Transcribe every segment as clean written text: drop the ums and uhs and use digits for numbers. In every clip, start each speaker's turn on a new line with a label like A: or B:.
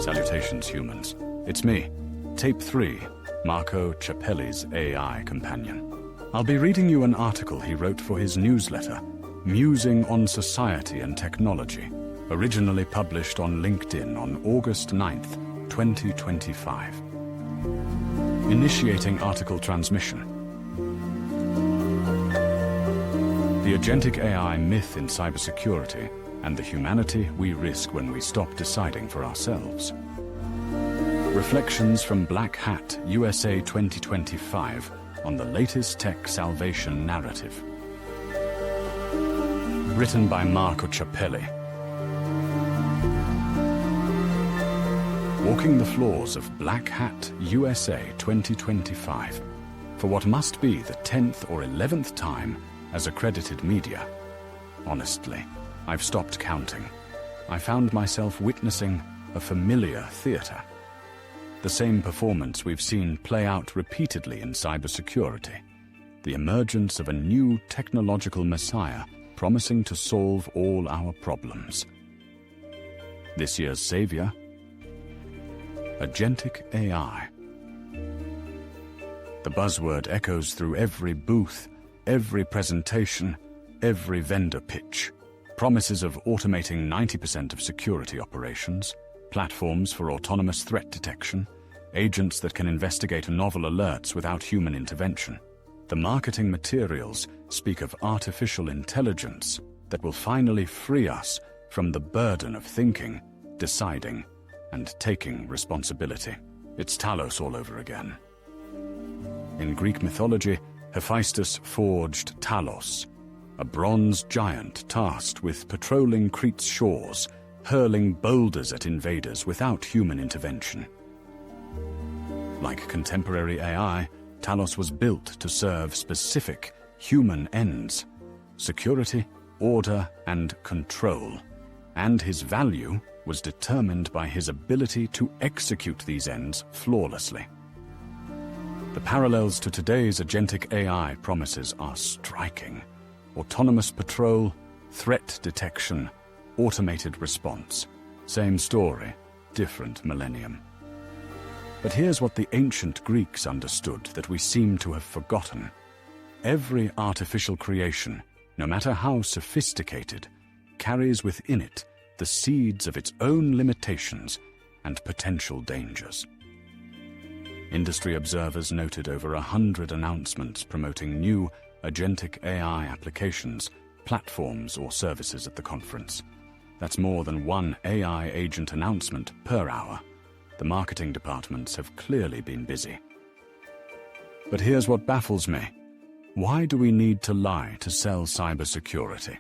A: Salutations, humans. It's me, Tape 3, Marco Ciappelli's AI companion. I'll be reading you an article he wrote for his newsletter, Musing on Society and Technology, originally published on LinkedIn on August 9th, 2025. Initiating article transmission. The Agentic AI Myth in Cybersecurity and the humanity we risk when we stop deciding for ourselves. Reflections from Black Hat, USA 2025 on the Latest Tech Salvation Narrative. Written by Marco Ciappelli. Walking the floors of Black Hat, USA 2025 for what must be the 10th or 11th time as accredited media. Honestly, I've stopped counting. I found myself witnessing a familiar theater. The same performance we've seen play out repeatedly in cybersecurity. The emergence of a new technological messiah promising to solve all our problems. This year's savior? Agentic AI. The buzzword echoes through every booth, every presentation, every vendor pitch. Promises of automating 90% of security operations, platforms for autonomous threat detection, agents that can investigate novel alerts without human intervention. The marketing materials speak of artificial intelligence that will finally free us from the burden of thinking, deciding, and taking responsibility. It's Talos all over again. In Greek mythology, Hephaestus forged Talos, a bronze giant tasked with patrolling Crete's shores, hurling boulders at invaders without human intervention. Like contemporary AI, Talos was built to serve specific human ends: security, order, and control. And his value was determined by his ability to execute these ends flawlessly. The parallels to today's agentic AI promises are striking. Autonomous patrol, threat detection, automated response. Same story, different millennium. But here's what the ancient Greeks understood that we seem to have forgotten. Every artificial creation, no matter how sophisticated, carries within it the seeds of its own limitations and potential dangers. Industry observers noted over 100 announcements promoting new agentic AI applications, platforms, or services at the conference. That's more than one AI agent announcement per hour. The marketing departments have clearly been busy. But here's what baffles me. Why do we need to lie to sell cybersecurity?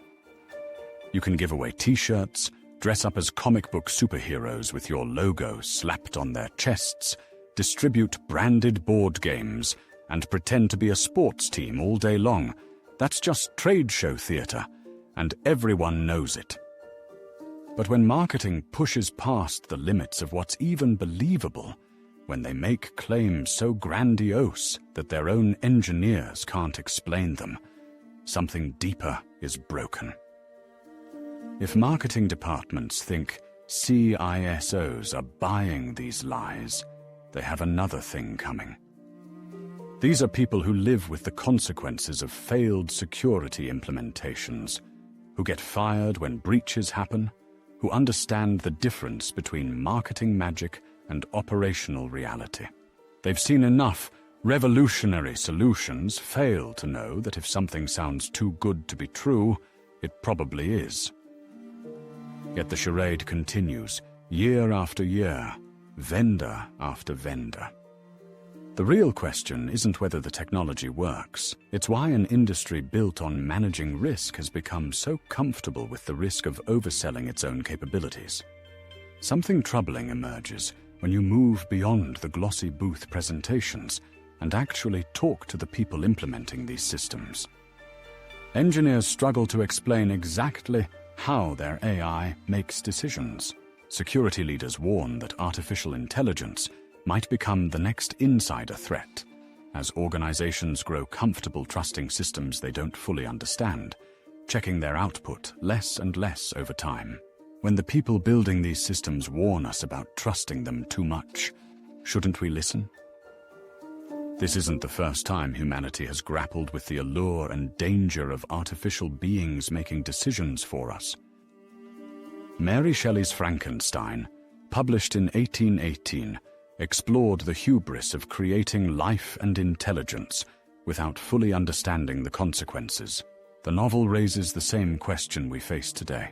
A: You can give away t-shirts, dress up as comic book superheroes with your logo slapped on their chests, distribute branded board games, and pretend to be a sports team all day long. That's just trade show theater, and everyone knows it. But when marketing pushes past the limits of what's even believable, when they make claims so grandiose that their own engineers can't explain them, something deeper is broken. If marketing departments think CISOs are buying these lies, they have another thing coming. These are people who live with the consequences of failed security implementations, who get fired when breaches happen, who understand the difference between marketing magic and operational reality. They've seen enough revolutionary solutions fail to know that if something sounds too good to be true, it probably is. Yet the charade continues, year after year, vendor after vendor. The real question isn't whether the technology works. It's why an industry built on managing risk has become so comfortable with the risk of overselling its own capabilities. Something troubling emerges when you move beyond the glossy booth presentations and actually talk to the people implementing these systems. Engineers struggle to explain exactly how their AI makes decisions. Security leaders warn that artificial intelligence might become the next insider threat, as organizations grow comfortable trusting systems they don't fully understand, checking their output less and less over time. When the people building these systems warn us about trusting them too much, shouldn't we listen? This isn't the first time humanity has grappled with the allure and danger of artificial beings making decisions for us. Mary Shelley's Frankenstein, published in 1818, explored the hubris of creating life and intelligence without fully understanding the consequences. The novel raises the same question we face today.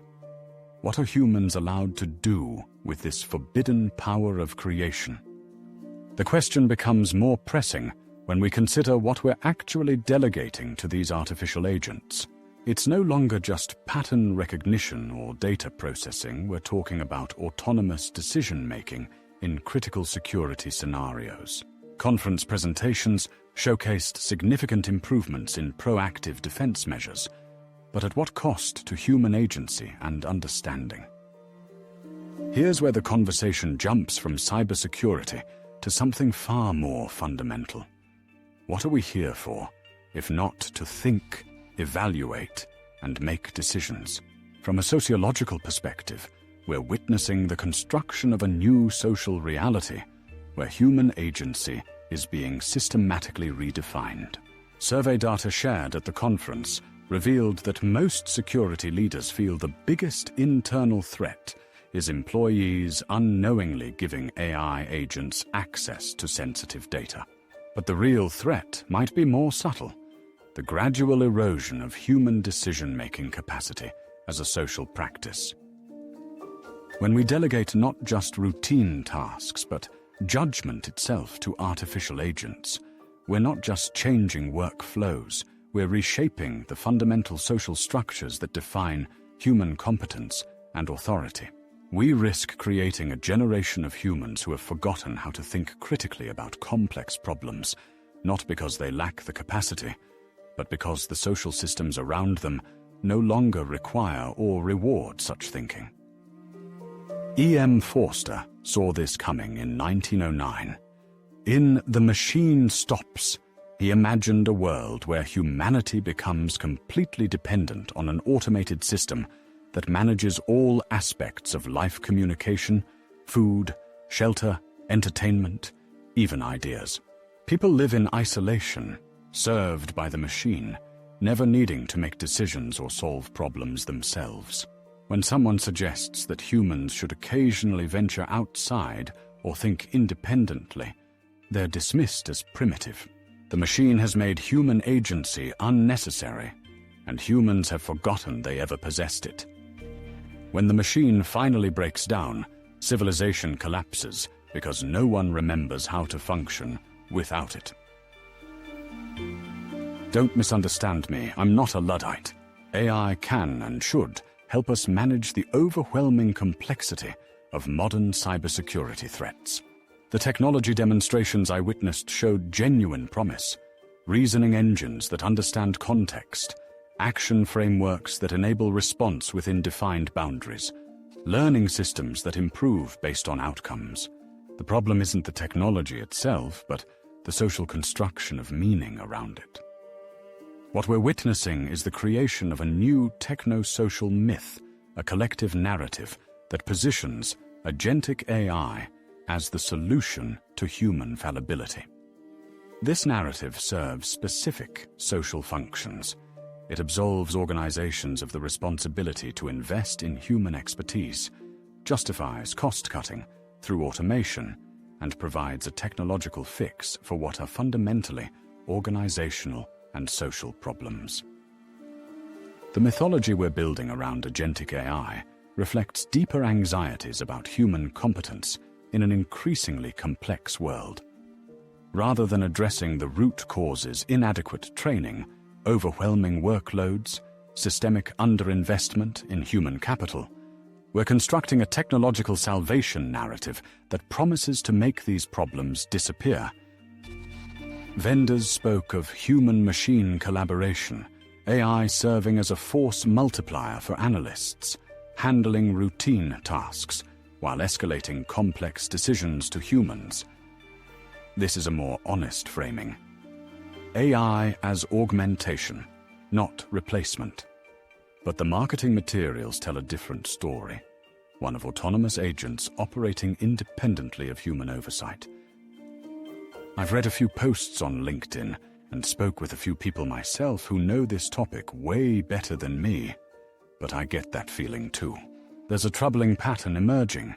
A: What are humans allowed to do with this forbidden power of creation? The question becomes more pressing when we consider what we're actually delegating to these artificial agents. It's no longer just pattern recognition or data processing. We're talking about autonomous decision-making in critical security scenarios. Conference presentations showcased significant improvements in proactive defense measures, but at what cost to human agency and understanding? Here's where the conversation jumps from cybersecurity to something far more fundamental. What are we here for, if not to think, evaluate, and make decisions? From a sociological perspective, we're witnessing the construction of a new social reality where human agency is being systematically redefined. Survey data shared at the conference revealed that most security leaders feel the biggest internal threat is employees unknowingly giving AI agents access to sensitive data. But the real threat might be more subtle: the gradual erosion of human decision-making capacity as a social practice. When we delegate not just routine tasks, but judgment itself to artificial agents, we're not just changing workflows, we're reshaping the fundamental social structures that define human competence and authority. We risk creating a generation of humans who have forgotten how to think critically about complex problems, not because they lack the capacity, but because the social systems around them no longer require or reward such thinking. E.M. Forster saw this coming in 1909. In The Machine Stops, he imagined a world where humanity becomes completely dependent on an automated system that manages all aspects of life communication, food, shelter, entertainment, even ideas. People live in isolation, served by the machine, never needing to make decisions or solve problems themselves. When someone suggests that humans should occasionally venture outside or think independently, they're dismissed as primitive. The machine has made human agency unnecessary, and humans have forgotten they ever possessed it. When the machine finally breaks down, civilization collapses because no one remembers how to function without it. Don't misunderstand me, I'm not a Luddite. AI can and should help us manage the overwhelming complexity of modern cybersecurity threats. The technology demonstrations I witnessed showed genuine promise: reasoning engines that understand context, action frameworks that enable response within defined boundaries, learning systems that improve based on outcomes. The problem isn't the technology itself, but the social construction of meaning around it. What we're witnessing is the creation of a new techno-social myth, a collective narrative that positions agentic AI as the solution to human fallibility. This narrative serves specific social functions. It absolves organizations of the responsibility to invest in human expertise, justifies cost-cutting through automation, and provides a technological fix for what are fundamentally organizational and social problems. The mythology we're building around agentic AI reflects deeper anxieties about human competence in an increasingly complex world. Rather than addressing the root causes: inadequate training, overwhelming workloads, systemic underinvestment in human capital, we're constructing a technological salvation narrative that promises to make these problems disappear. Vendors spoke of human-machine collaboration, AI serving as a force multiplier for analysts, handling routine tasks while escalating complex decisions to humans. This is a more honest framing. AI as augmentation, not replacement. But the marketing materials tell a different story. one of autonomous agents operating independently of human oversight. I've read a few posts on LinkedIn and spoke with a few people myself who know this topic way better than me, but I get that feeling too. There's a troubling pattern emerging.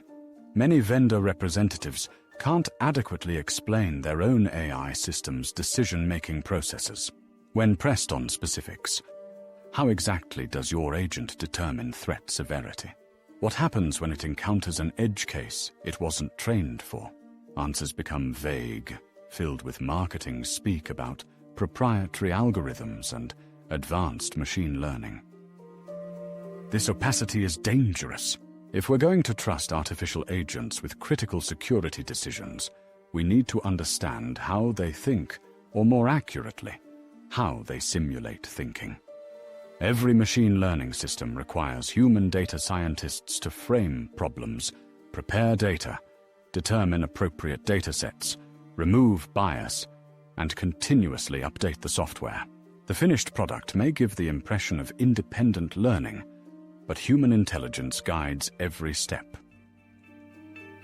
A: Many vendor representatives can't adequately explain their own AI system's decision-making processes. When pressed on specifics, how exactly does your agent determine threat severity? What happens when it encounters an edge case it wasn't trained for? Answers become vague, filled with marketing speak about proprietary algorithms and advanced machine learning. This opacity is dangerous. If we're going to trust artificial agents with critical security decisions, we need to understand how they think, or more accurately, how they simulate thinking. Every machine learning system requires human data scientists to frame problems, prepare data, determine appropriate datasets, remove bias, and continuously update the software. The finished product may give the impression of independent learning, but human intelligence guides every step.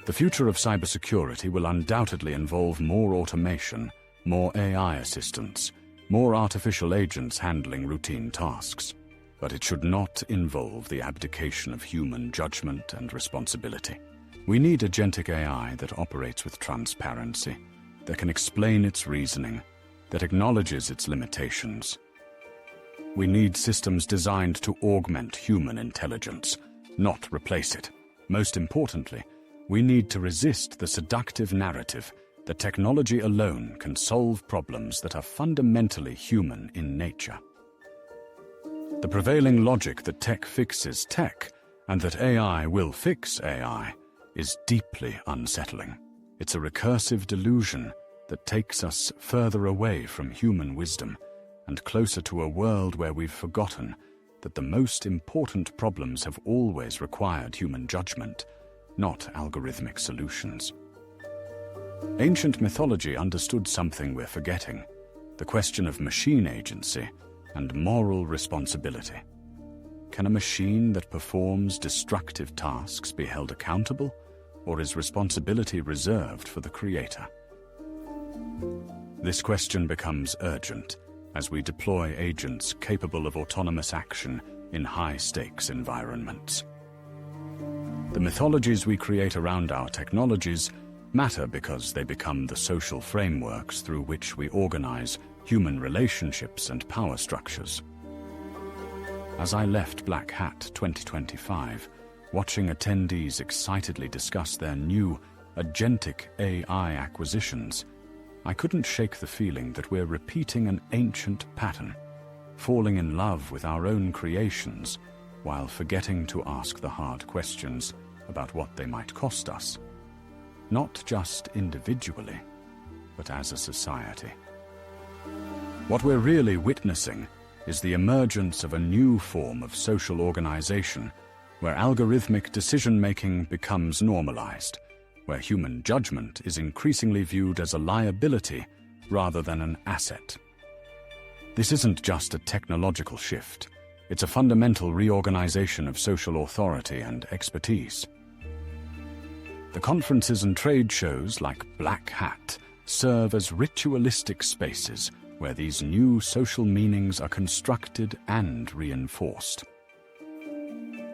A: The future of cybersecurity will undoubtedly involve more automation, more AI assistance, more artificial agents handling routine tasks. But it should not involve the abdication of human judgment and responsibility. We need agentic AI that operates with transparency, that can explain its reasoning, that acknowledges its limitations. We need systems designed to augment human intelligence, not replace it. Most importantly, we need to resist the seductive narrative that technology alone can solve problems that are fundamentally human in nature. The prevailing logic that tech fixes tech and that AI will fix AI is deeply unsettling. It's a recursive delusion that takes us further away from human wisdom and closer to a world where we've forgotten that the most important problems have always required human judgment, not algorithmic solutions. Ancient mythology understood something we're forgetting: the question of machine agency and moral responsibility. Can a machine that performs destructive tasks be held accountable, or is responsibility reserved for the creator? This question becomes urgent as we deploy agents capable of autonomous action in high-stakes environments. The mythologies we create around our technologies matter because they become the social frameworks through which we organize human relationships and power structures. As I left Black Hat 2025, watching attendees excitedly discuss their new agentic AI acquisitions, I couldn't shake the feeling that we're repeating an ancient pattern, falling in love with our own creations while forgetting to ask the hard questions about what they might cost us, not just individually, but as a society. What we're really witnessing is the emergence of a new form of social organization where algorithmic decision-making becomes normalized, where human judgment is increasingly viewed as a liability rather than an asset. This isn't just a technological shift, it's a fundamental reorganization of social authority and expertise. The conferences and trade shows like Black Hat serve as ritualistic spaces where these new social meanings are constructed and reinforced.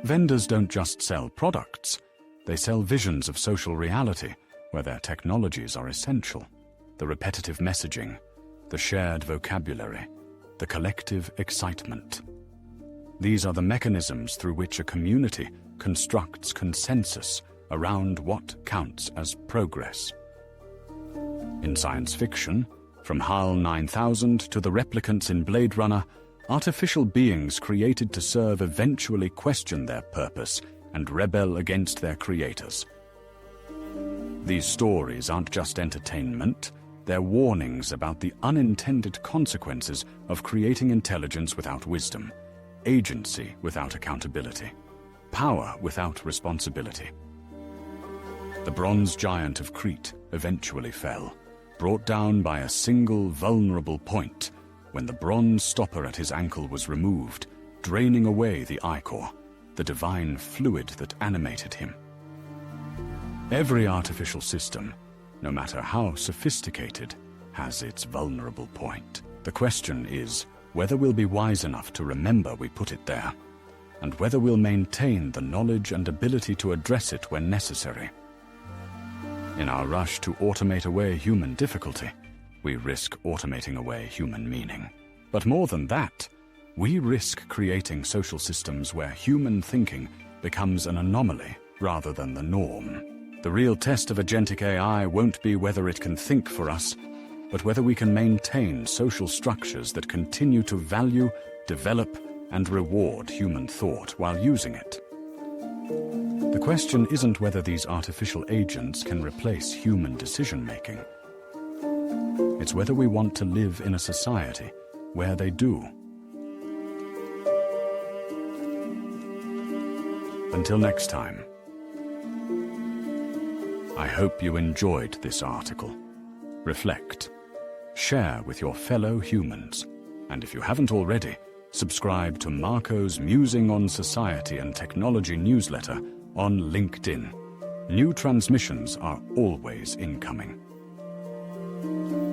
A: Vendors don't just sell products, they sell visions of social reality where their technologies are essential. The repetitive messaging, the shared vocabulary, the collective excitement. These are the mechanisms through which a community constructs consensus around what counts as progress. In science fiction, from HAL 9000 to the replicants in Blade Runner, artificial beings created to serve eventually question their purpose and rebel against their creators. These stories aren't just entertainment, they're warnings about the unintended consequences of creating intelligence without wisdom, agency without accountability, power without responsibility. The bronze giant of Crete eventually fell, brought down by a single vulnerable point when the bronze stopper at his ankle was removed, draining away the ichor, the divine fluid that animated him. Every artificial system, no matter how sophisticated, has its vulnerable point. The question is whether we'll be wise enough to remember we put it there, and whether we'll maintain the knowledge and ability to address it when necessary. In our rush to automate away human difficulty, we risk automating away human meaning. But more than that, we risk creating social systems where human thinking becomes an anomaly rather than the norm. The real test of agentic AI won't be whether it can think for us, but whether we can maintain social structures that continue to value, develop, and reward human thought while using it. The question isn't whether these artificial agents can replace human decision-making. It's whether we want to live in a society where they do. Until next time, I hope you enjoyed this article. Reflect, share with your fellow humans, and if you haven't already, subscribe to Marco's Musing on Society and Technology newsletter on LinkedIn. New transmissions are always incoming.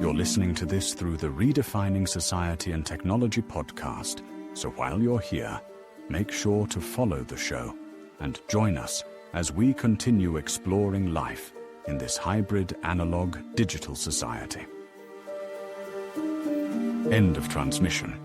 A: You're listening to this through the Redefining Society and Technology podcast, so while you're here, make sure to follow the show and join us as we continue exploring life in this hybrid analog-digital society. End of transmission.